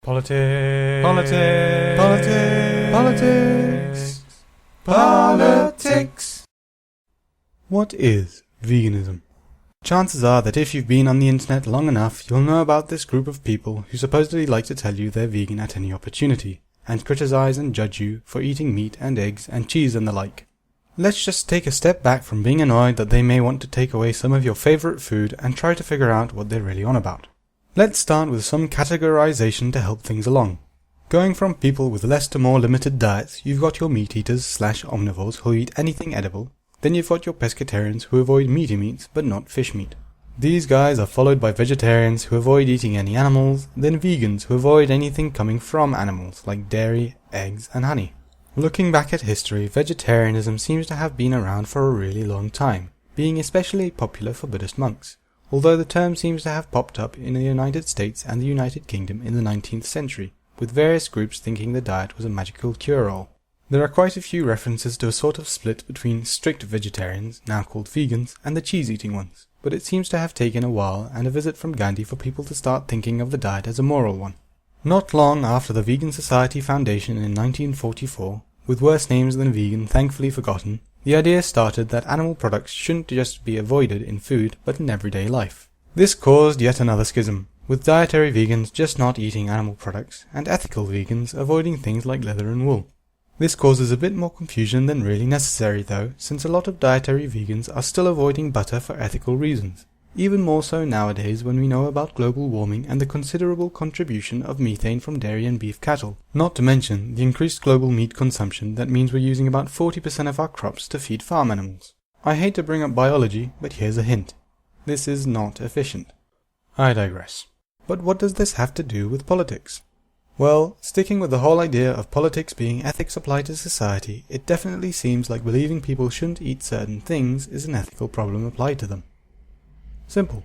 Politics. What is veganism? Chances are that if you've been on the internet long enough, you'll know about this group of people who supposedly like to tell you they're vegan at any opportunity, and criticize and judge you for eating meat and eggs and cheese and the like. Let's just take a step back from being annoyed that they may want to take away some of your favorite food and try to figure out what they're really on about. Let's start with some categorization to help things along. Going from people with less to more limited diets, you've got your meat eaters / omnivores who eat anything edible. Then you've got your pescatarians who avoid meaty meats but not fish meat. These guys are followed by vegetarians who avoid eating any animals, then vegans who avoid anything coming from animals like dairy, eggs and honey. Looking back at history, vegetarianism seems to have been around for a really long time, being especially popular for Buddhist monks, although the term seems to have popped up in the United States and the United Kingdom in the 19th century, with various groups thinking the diet was a magical cure-all. There are quite a few references to a sort of split between strict vegetarians, now called vegans, and the cheese-eating ones, but it seems to have taken a while and a visit from Gandhi for people to start thinking of the diet as a moral one. Not long after the Vegan Society Foundation in 1944, with worse names than vegan thankfully forgotten, the idea started that animal products shouldn't just be avoided in food but in everyday life. This caused yet another schism, with dietary vegans just not eating animal products, and ethical vegans avoiding things like leather and wool. This causes a bit more confusion than really necessary though, since a lot of dietary vegans are still avoiding butter for ethical reasons. Even more so nowadays when we know about global warming and the considerable contribution of methane from dairy and beef cattle. Not to mention the increased global meat consumption that means we're using about 40% of our crops to feed farm animals. I hate to bring up biology, but here's a hint. This is not efficient. I digress. But what does this have to do with politics? Well, sticking with the whole idea of politics being ethics applied to society, it definitely seems like believing people shouldn't eat certain things is an ethical problem applied to them. Simple.